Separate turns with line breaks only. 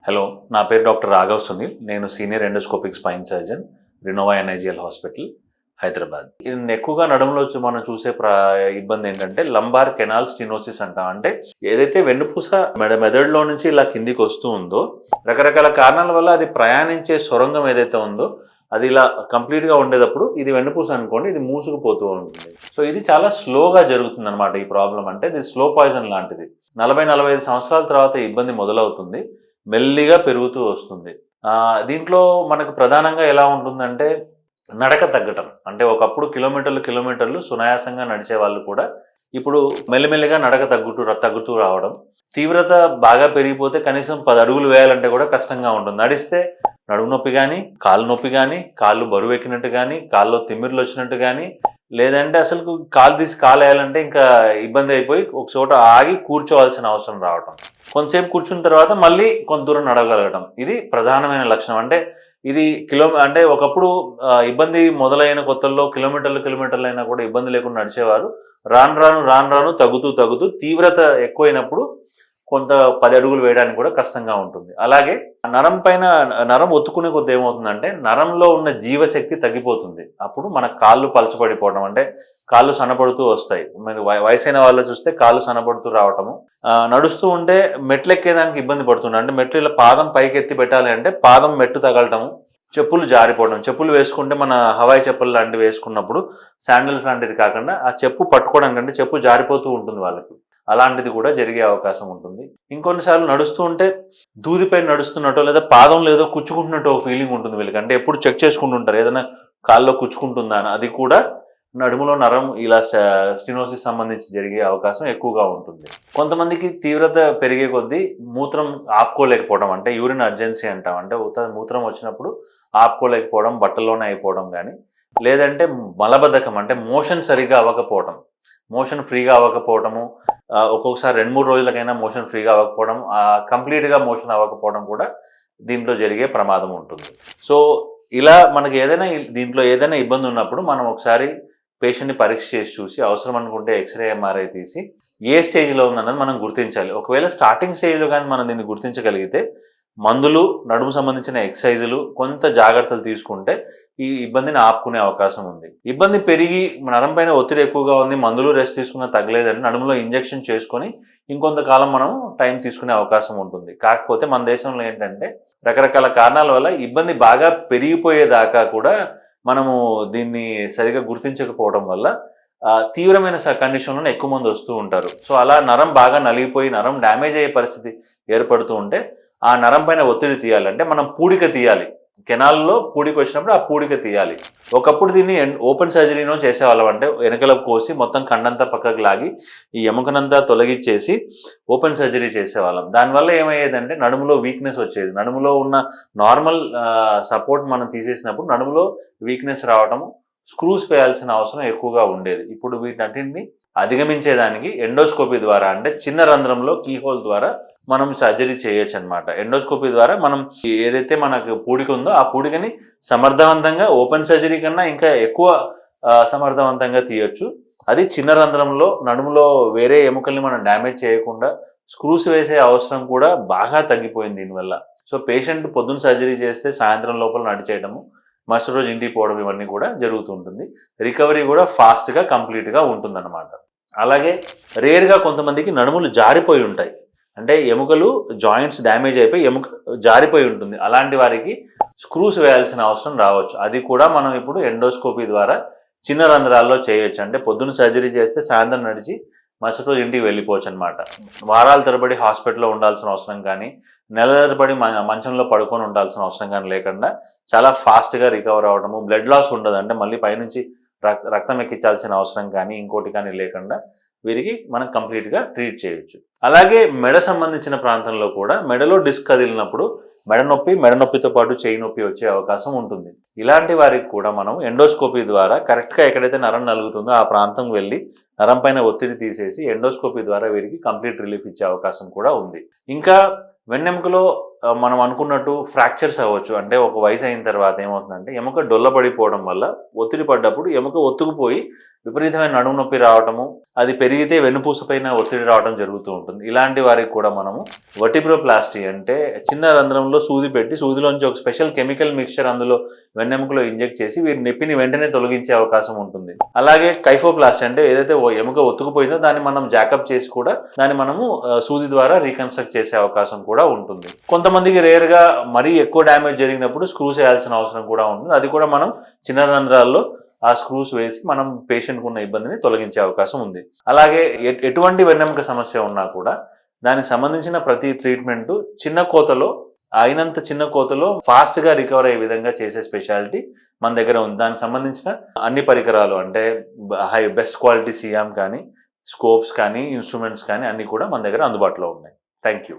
Hello, నా పేరు doctor Raghav Sunil. నేను senior endoscopic spine surgeon, Renova NIGL hospital, Hyderabad. ఇది ఎక్కువగా నడుములో మనం చూసే ఇబ్బంది ఏంటంటే లంబార్ కెనాల్ స్టినోసిస్ అంటాం. అంటే ఏదైతే వెన్నుపూస మెదడులో నుంచి ఇలా కిందికి వస్తూ ఉందో, రకరకాల కారణాల వల్ల అది ప్రయాణించే సొరంగం ఏదైతే ఉందో అది ఇలా కంప్లీట్గా ఉండేటప్పుడు ఇది వెన్నుపూస అనుకోండి, ఇది మూసుకుపోతూ ఉంటుంది. సో ఇది చాలా స్లోగా జరుగుతుంది అనమాట. ఈ ప్రాబ్లం అంటే ఇది స్లో పాయిజన్ లాంటిది. 40-45 సంవత్సరాల తర్వాత ఇబ్బంది మొదలవుతుంది, మెల్లిగా పెరుగుతూ వస్తుంది. దీంట్లో మనకు ప్రధానంగా ఎలా ఉంటుందంటే నడక తగ్గటం. అంటే ఒకప్పుడు కిలోమీటర్లు సునాయాసంగా నడిచే వాళ్ళు కూడా ఇప్పుడు మెల్లిమెల్లిగా నడక తగ్గుతూ రావడం. తీవ్రత బాగా పెరిగిపోతే కనీసం 10 అడుగులు వేయాలంటే కూడా కష్టంగా ఉంటుంది. నడిస్తే నడుము నొప్పి కానీ, కాళ్ళు నొప్పి కానీ, కాళ్ళు బరువు ఎక్కినట్టు కానీ, కాళ్ళలో తిమ్మిర్లు వచ్చినట్టు కానీ, లేదంటే అసలు కాలు తీసి కాలు వేయాలంటే ఇంకా ఇబ్బంది అయిపోయి ఒక చోట ఆగి కూర్చోవాల్సిన అవసరం రావటం. కొంతసేపు కూర్చున్న తర్వాత మళ్ళీ కొంత దూరం నడవగలగటం. ఇది ప్రధానమైన లక్షణం. అంటే ఇది అంటే ఒకప్పుడు ఇబ్బంది మొదలైన కొత్తల్లో కిలోమీటర్లు అయినా కూడా ఇబ్బంది లేకుండా నడిచేవారు. రాను రాను తగ్గుతూ తీవ్రత ఎక్కువైనప్పుడు కొంత 10 అడుగులు వేయడానికి కూడా కష్టంగా ఉంటుంది. అలాగే నరం ఒత్తుకునే కొద్ది ఏమవుతుందంటే నరంలో ఉన్న జీవశక్తి తగ్గిపోతుంది. అప్పుడు మన కాళ్ళు పలచబడిపోవడం, అంటే కాళ్ళు సన్నపడుతూ వస్తాయి. మీరు వయసైన వాళ్ళు చూస్తే కాళ్ళు సన్నపడుతూ రావటము, నడుస్తూ ఉంటే మెట్లు ఎక్కేదానికి ఇబ్బంది పడుతుంది. అంటే మెట్లు ఇలా పాదం పైకి ఎత్తి పెట్టాలి అంటే పాదం మెట్టు తగలటము, చెప్పులు జారిపోవడం. చెప్పులు వేసుకుంటే మన హవాయి చెప్పులు లాంటివి వేసుకున్నప్పుడు శాండిల్స్ లాంటిది కాకుండా ఆ చెప్పు పట్టుకోవడం కంటే చెప్పు జారిపోతూ ఉంటుంది వాళ్ళకి. అలాంటిది కూడా జరిగే అవకాశం ఉంటుంది. ఇంకొన్నిసార్లు నడుస్తూ ఉంటే దూదిపై నడుస్తున్నట్టు లేదా పాదంలో ఏదో కుచ్చుకుంటున్నట్టు ఒక ఫీలింగ్ ఉంటుంది వీళ్ళకి. అంటే ఎప్పుడు చెక్ చేసుకుంటుంటారు ఏదైనా కాల్లో కుచ్చుకుంటుందా అని. అది కూడా నడుములో నరం ఇలా స్టినోసిస్ సంబంధించి జరిగే అవకాశం ఎక్కువగా ఉంటుంది. కొంతమందికి తీవ్రత పెరిగే కొద్దీ మూత్రం ఆపుకోలేకపోవడం, అంటే యూరిన్ అర్జెన్సీ అంటాం. అంటే మూత్రం వచ్చినప్పుడు ఆపుకోలేకపోవడం, బట్టల్లోనే అయిపోవడం కానీ, లేదంటే మలబద్ధకం, అంటే మోషన్ సరిగా అవ్వకపోవడం, మోషన్ ఫ్రీగా అవ్వకపోవడము, ఒక్కొక్కసారి 2-3 రోజులకైనా మోషన్ ఫ్రీగా అవ్వకపోవడం, కంప్లీట్గా మోషన్ అవ్వకపోవడం కూడా దీంట్లో జరిగే ప్రమాదం ఉంటుంది. సో ఇలా మనకి దీంట్లో ఏదైనా ఇబ్బంది ఉన్నప్పుడు మనం ఒకసారి పేషెంట్ని పరీక్ష చేసి చూసి అవసరం అనుకుంటే ఎక్స్రే ఎంఆర్ఐ తీసి ఏ స్టేజ్లో ఉందన్నది మనం గుర్తించాలి. ఒకవేళ స్టార్టింగ్ స్టేజ్లో కానీ మనం దీన్ని గుర్తించగలిగితే మందులు, నడుము సంబంధించిన ఎక్సర్సైజులు, కొంత జాగ్రత్తలు తీసుకుంటే ఈ ఇబ్బందిని ఆపుకునే అవకాశం ఉంది. ఇబ్బంది పెరిగి నరం పైన ఒత్తిడి ఎక్కువగా ఉంది, మందులు రెస్ట్ తీసుకున్నా తగ్గలేదని నడుములో ఇంజెక్షన్ చేసుకొని ఇంకొంతకాలం మనం టైం తీసుకునే అవకాశం ఉంటుంది. కాకపోతే మన దేశంలో ఏంటంటే రకరకాల కారణాల వల్ల ఇబ్బంది బాగా పెరిగిపోయేదాకా కూడా మనము దీన్ని సరిగా గుర్తించకపోవడం వల్ల తీవ్రమైన కండిషన్లోనే ఎక్కువ మంది వస్తూ ఉంటారు. సో అలా నరం బాగా నలిగిపోయి నరం డ్యామేజ్ అయ్యే పరిస్థితి ఏర్పడుతూ ఉంటే ఆ నరం పైన ఒత్తిడి తీయాలంటే మనం పూడిక తీయాలి. కెనాల్లో పూడిక వచ్చినప్పుడు ఆ పూడిక తీయాలి. ఒకప్పుడు దీన్ని ఓపెన్ సర్జరీనో చేసేవాళ్ళం. అంటే వెనకలకు కోసి మొత్తం కండంతా పక్కకు లాగి ఈ ఎముకనంతా తొలగించేసి ఓపెన్ సర్జరీ చేసేవాళ్ళం. దానివల్ల ఏమయ్యేదంటే నడుములో వీక్నెస్ వచ్చేది. నడుములో ఉన్న నార్మల్ సపోర్ట్ మనం తీసేసినప్పుడు నడుములో వీక్నెస్ రావటము, స్క్రూస్ వేయాల్సిన అవసరం ఎక్కువగా ఉండేది. ఇప్పుడు వీటన్నింటినీ అధిగమించేదానికి ఎండోస్కోపీ ద్వారా, అంటే చిన్న రంధ్రంలో కీహోల్ ద్వారా మనం సర్జరీ చేయొచ్చు అనమాట. ఎండోస్కోపీ ద్వారా మనం ఏదైతే మనకు పూడిక ఉందో ఆ పూడికని సమర్థవంతంగా ఓపెన్ సర్జరీ కన్నా ఇంకా ఎక్కువ సమర్థవంతంగా తీయొచ్చు. అది చిన్న రంధ్రంలో నడుములో వేరే ఎముకల్ని మనం డ్యామేజ్ చేయకుండా స్క్రూస్ వేసే అవసరం కూడా బాగా తగ్గిపోయింది దీనివల్ల. సో పేషెంట్ పొద్దున్న సర్జరీ చేస్తే సాయంత్రం లోపల నడిచేయడము, మరుసటి రోజు ఇంటికి పోవడం ఇవన్నీ కూడా జరుగుతుంటుంది. రికవరీ కూడా ఫాస్ట్గా కంప్లీట్గా ఉంటుందన్నమాట. అలాగే రేర్గా కొంతమందికి నడుములు జారిపోయి ఉంటాయి. అంటే ఎముకలు జాయింట్స్ డ్యామేజ్ అయిపోయి ఎముక జారిపోయి ఉంటుంది. అలాంటి వారికి స్క్రూస్ వేయాల్సిన అవసరం రావచ్చు. అది కూడా మనం ఇప్పుడు ఎండోస్కోపీ ద్వారా చిన్న రంధ్రాల్లో చేయొచ్చు. అంటే పొద్దున్న సర్జరీ చేస్తే సాయంత్రం నడిచి మరుసటి రోజు ఇంటికి వెళ్ళిపోవచ్చు అనమాట. వారాల తరబడి హాస్పిటల్లో ఉండాల్సిన అవసరం కానీ, నెల తరబడి మంచంలో పడుకొని ఉండాల్సిన అవసరం కానీ లేకుండా చాలా ఫాస్ట్గా రికవర్ అవ్వడము, బ్లడ్ లాస్ ఉండదు. అంటే మళ్ళీ పైనుంచి రక్తం ఎక్కించాల్సిన అవసరం కానీ ఇంకోటి కానీ లేకుండా వీరికి మనం కంప్లీట్గా ట్రీట్ చేయొచ్చు. అలాగే మెడ సంబంధించిన ప్రాంతంలో కూడా మెడలో డిస్క్ కదిలినప్పుడు మెడ నొప్పితో పాటు చేయి నొప్పి వచ్చే అవకాశం ఉంటుంది. ఇలాంటి వారికి కూడా మనం ఎండోస్కోపీ ద్వారా కరెక్ట్గా ఎక్కడైతే నరం నలుగుతుందో ఆ ప్రాంతం వెళ్ళి నరం పైన ఒత్తిడి తీసేసి ఎండోస్కోపీ ద్వారా వీరికి కంప్లీట్ రిలీఫ్ ఇచ్చే అవకాశం కూడా ఉంది. ఇంకా వెన్నెముకలో మనం అనుకున్నట్టు ఫ్రాక్చర్స్ అవ్వచ్చు. అంటే ఒక వయసు అయిన తర్వాత ఏమవుతుందంటే ఎముక డొల్లబడిపోవడం వల్ల ఒత్తిడి పడ్డప్పుడు ఎముక ఒత్తుకుపోయి విపరీతమైన నడుము నొప్పి రావటము, అది పెరిగితే వెన్నుపూస పైన ఒత్తిడి రావడం జరుగుతూ ఉంటుంది. ఇలాంటి వారికి కూడా మనము వర్టిబ్రోప్లాస్టీ అంటే చిన్న రంధ్రంలో సూది పెట్టి సూదిలోంచి ఒక స్పెషల్ కెమికల్ మిక్స్చర్ అందులో వెన్నెముకలో ఇంజెక్ట్ చేసి వీరి నొప్పిని వెంటనే తొలగించే అవకాశం ఉంటుంది. అలాగే కైఫోప్లాస్టీ అంటే ఏదైతే ఎముక ఒత్తుకుపోయిందో దాన్ని మనం జాకప్ చేసి కూడా దాన్ని మనము సూది ద్వారా రీకన్స్ట్రక్ట్ చేసే అవకాశం కూడా ఉంటుంది. కొంతమందికి రేర్ గా మరీ ఎక్కువ డ్యామేజ్ జరిగినప్పుడు స్క్రూస్ వేయాల్సిన అవసరం కూడా ఉంటుంది. అది కూడా మనం చిన్న రంధ్రాల్లో ఆ స్క్రూస్ వేసి మనం పేషెంట్కు ఉన్న ఇబ్బందిని తొలగించే అవకాశం ఉంది. అలాగే ఎటువంటి వెన్నెముక సమస్య ఉన్నా కూడా దానికి సంబంధించిన ప్రతి ట్రీట్మెంట్ అయినంత చిన్న కోతలో ఫాస్ట్ గా రికవర్ అయ్యే విధంగా చేసే స్పెషాలిటీ మన దగ్గర ఉంది. దానికి సంబంధించిన అన్ని పరికరాలు అంటే బెస్ట్ క్వాలిటీ సియామ్ కానీ, స్కోప్స్ కానీ, ఇన్స్ట్రుమెంట్స్ కానీ అన్ని కూడా మన దగ్గర అందుబాటులో ఉన్నాయి. Thank you.